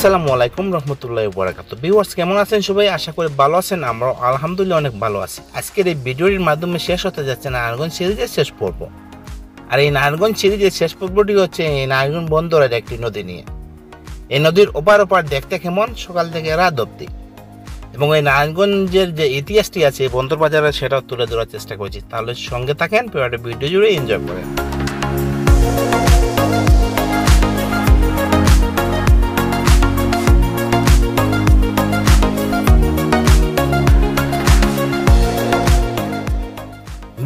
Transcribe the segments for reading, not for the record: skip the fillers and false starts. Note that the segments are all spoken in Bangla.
আসসালামু আলাইকুম রহমতুল্লাহি ওয়া বারাকাতুহু। ভিউয়ার্স, কেমন আছেন সবাই? আশা করি ভালো আছেন। আমরা আলহামদুলিল্লাহ অনেক ভালো আছি। আজকের এই ভিডিওর মাধ্যমে শেষ হতে যাচ্ছে নারায়ণগঞ্জ সিরিজের শেষ পর্ব। আর এই নারায়ণগঞ্জ সিরিজের শেষ পর্বটি হচ্ছে এই নারায়ণগঞ্জ বন্দরের একটি নদী নিয়ে। এই নদীর ওপার দেখতে কেমন সকাল থেকে রাত অবধি, এবং এই নারায়ণগঞ্জের যে ইতিহাসটি আছে এই বন্দর বাজারে সেটাও তুলে ধরার চেষ্টা করেছি। তাহলে সঙ্গে থাকেন, পুরোটা ভিডিও জুড়ে এনজয় করেন।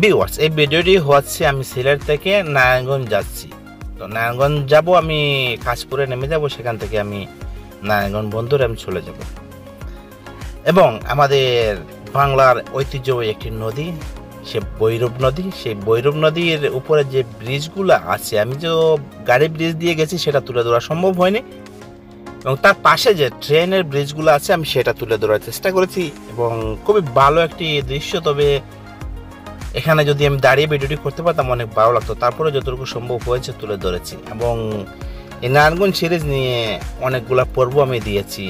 ভিউয়ার্স, এই ভিডিওটি হচ্ছে আমি সিলেট থেকে নারায়ণগঞ্জ যাচ্ছি। তো নারায়ণগঞ্জ যাব, আমি কাশপুরে নেমে যাব, সেখান থেকে আমি নারায়ণগঞ্জ বন্দরে আমি চলে যাব। এবং আমাদের বাংলার ঐতিহ্যবাহী একটি নদী, সে ভৈরব নদী। সেই ভৈরব নদীর উপরে যে ব্রিজগুলো আছে, আমি যে গাড়ি ব্রিজ দিয়ে গেছি সেটা তুলে ধরা সম্ভব হয়নি, এবং তার পাশে যে ট্রেনের ব্রিজগুলো আছে আমি সেটা তুলে ধরার চেষ্টা করেছি। এবং খুবই ভালো একটি দৃশ্য। তবে এখানে যদি আমি দাঁড়িয়ে ভিডিওটি করতে পারতাম অনেক ভালো লাগতো। তারপরে যতটুকু সম্ভব হয়েছে তুলে ধরেছি। এবং এই নারায়ণগঞ্জ সিরিজ নিয়ে অনেকগুলা পর্ব আমি দিয়েছি।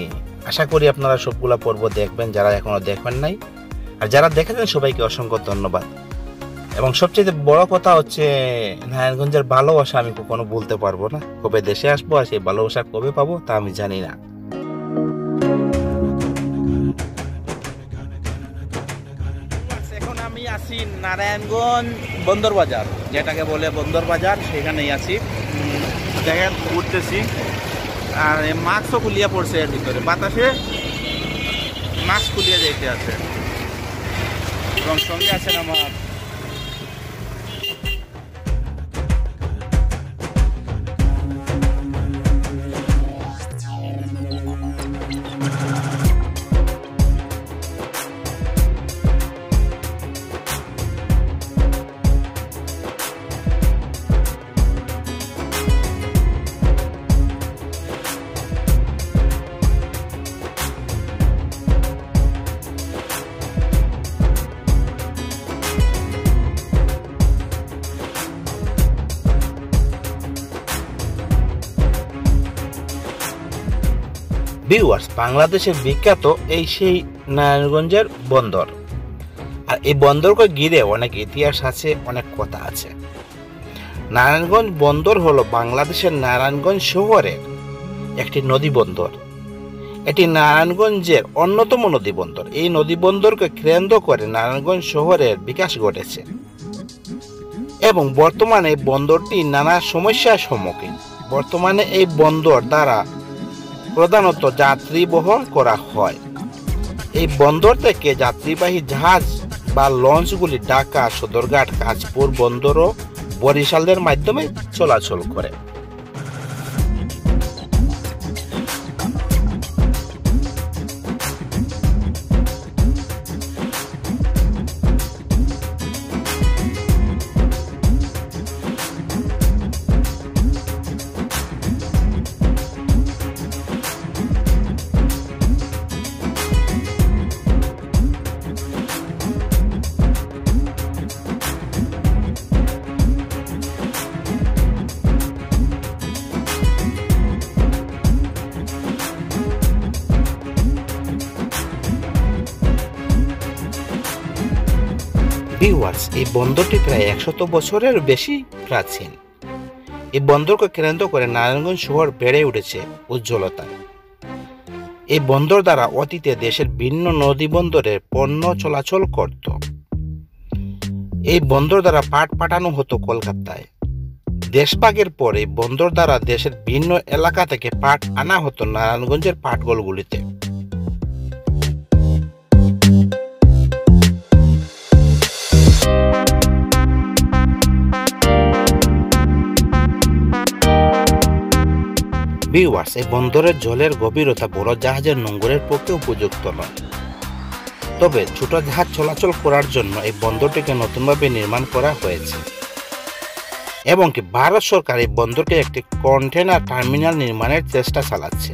আশা করি আপনারা সবগুলা পর্ব দেখবেন, যারা এখনো দেখবেন নাই। আর যারা দেখেছেন সবাইকে অসংখ্য ধন্যবাদ। এবং সবচেয়ে বড় কথা হচ্ছে নারায়ণগঞ্জের ভালোবাসা আমি কখনো বলতে পারবো না। কবে দেশে আসবো আর সেই ভালোবাসা কবে পাবো তা আমি জানি না। এখন আমি আছি নারায়ণগঞ্জ বন্দর বাজার, যেটাকে বলে বন্দর বাজার, সেখানেই আছি। দেখেন ঘুরতেছি, আর মাস্কও খুলিয়া পড়ছে, এর ভিতরে বাতাসে মাস্ক খুলিয়ে যেতে আছে। এবং সঙ্গে আছেন আমার ভিউয়ার্স। বাংলাদেশের বিখ্যাত এই সেই নারায়ণগঞ্জের বন্দর। আর এই বন্দরকে ঘিরে অনেক ইতিহাস আছে, অনেক কথা আছে। নারায়ণগঞ্জ বন্দর হলো বাংলাদেশের নারায়ণগঞ্জ শহরের একটি নদী বন্দর। এটি নারায়ণগঞ্জের অন্যতম নদী বন্দর। এই নদী বন্দরকে কেন্দ্র করে নারায়ণগঞ্জ শহরের বিকাশ ঘটেছে, এবং বর্তমানে বন্দরটি নানা সমস্যার সম্মুখীন। বর্তমানে এই বন্দর দ্বারা প্রধানত যাত্রী বহন করা হয়। এই বন্দর থেকে যাত্রীবাহী জাহাজ বা লঞ্চগুলি ঢাকা, সদরঘাট, কাঁচপুর বন্দর ও বরিশালের মাধ্যমে চলাচল করে। ভিউয়ার্স, এই বন্দরটি প্রায় 100 বছরের বেশি প্রাচীন। এই বন্দরকে কেন্দ্র করে নারায়ণগঞ্জ শহর বেড়ে উঠেছে উজ্জ্বলতায়। এই বন্দর দ্বারা অতীতে দেশের ভিন্ন নদী বন্দরে পণ্য চলাচল করত। এই বন্দর দ্বারা পাট পাঠানো হতো কলকাতায়। দেশভাগের পর এই বন্দর দ্বারা দেশের ভিন্ন এলাকা থেকে পাট আনা হতো নারায়ণগঞ্জের পাটকলগুলিতে। ভিউয়ার্স, এই বন্দরের জলের গভীরতা বড় জাহাজের নোঙরের পক্ষে উপযুক্ত নয়। তবে ছোট জাহাজ চলাচল করার জন্য এই বন্দরটিকে নতুনভাবে নির্মাণ করা হয়েছে, এবং কি ভারত সরকার এই বন্দরকে একটি কন্টেনার টার্মিনাল নির্মাণের চেষ্টা চালাচ্ছে।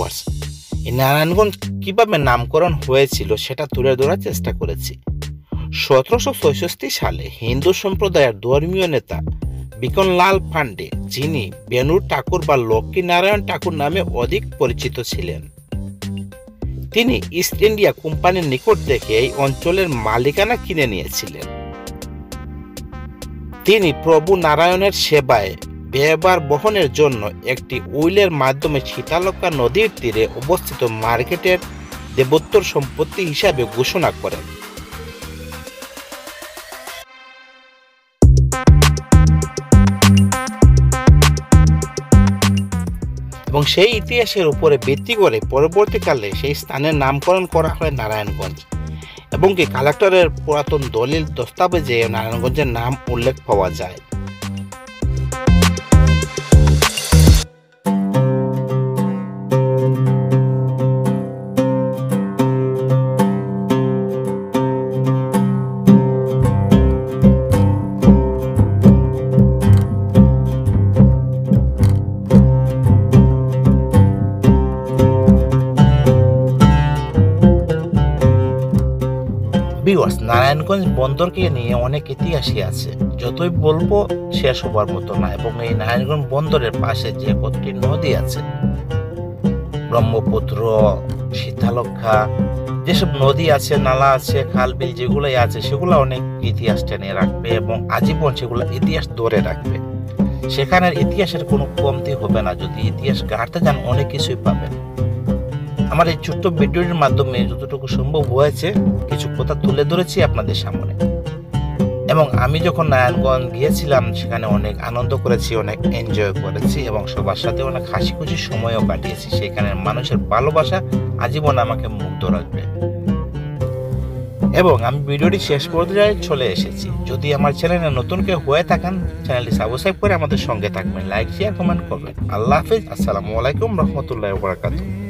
ভিউয়ার্স, এই নারায়ণগঞ্জ কিভাবে নামকরণ হয়েছিল সেটা তুলে ধরার চেষ্টা করেছি। 1766 সালে হিন্দু সম্প্রদায়ের ধর্মীয় নেতা বিকনলাল পান্ডে, যিনি বেনুর ঠাকুর বা লক্ষ্মী নারায়ণ ঠাকুর নামে অধিক পরিচিত ছিলেন, তিনি ইস্ট ইন্ডিয়া কোম্পানির নিকট থেকে এই অঞ্চলের মালিকানা কিনে নিয়েছিলেন। তিনি প্রভু নারায়ণের সেবায় ব্যয়ভার বহনের জন্য একটি উইলের মাধ্যমে শীতলক্ষ্যা নদীর তীরে অবস্থিত মার্কেটের দেবোত্তর সম্পত্তি হিসাবে ঘোষণা করেন। এবং সেই ইতিহাসের উপরে ভিত্তি করে পরবর্তীকালে সেই স্থানের নামকরণ করা হয় নারায়ণগঞ্জ, এবং কি কালেক্টরের পুরাতন দলিল দস্তাবেজে নারায়ণগঞ্জের নাম উল্লেখ পাওয়া যায়। ভিউয়ার্স, নারায়ণগঞ্জ বন্দরকে নিয়ে অনেক ইতিহাসই আছে, যতই বলবো শেষ হবার মতো না। এবং এই নারায়ণগঞ্জ বন্দরের পাশে যে কতটি নদী আছে, ব্রহ্মপুত্র, শীতলক্ষ্যা, যেসব নদী আছে, নালা আছে, খাল বিল যেগুলোই আছে, সেগুলো অনেক ইতিহাস টেনে রাখবে এবং আজীবন সেগুলো ইতিহাস ধরে রাখবে। সেখানের ইতিহাসের কোনো কমতি হবে না। যদি ইতিহাস ঘাঁটতে যান অনেক কিছুই পাবেন। আমার এই ছোট্ট ভিডিওর মাধ্যমে যতটুকু সম্ভব হয়েছে কিছু কথা তুলে ধরেছি আপনাদের সামনে। এবং আমি যখন নারায়ণগঞ্জ গিয়েছিলাম সেখানে অনেক আনন্দ করেছি, অনেক এনজয় করেছি এবং সবার সাথে অনেক হাসি খুশি সময়ও কাটিয়েছি। সেখানের মানুষের ভালোবাসা আজীবন আমাকে মুগ্ধ রাখবে। এবং আমি ভিডিওটি শেষ পর্যায়ে চলে এসেছি। যদি আমার চ্যানেলে নতুন কেউ হয়ে থাকেন, চ্যানেলটি সাবস্ক্রাইব করে আমাদের সঙ্গে থাকবেন, লাইক শেয়ার কমেন্ট করবেন। আল্লাহ হাফিজ। আসসালামু আলাইকুম রহমতুল্লাহি ওয়া বারাকাতুহু।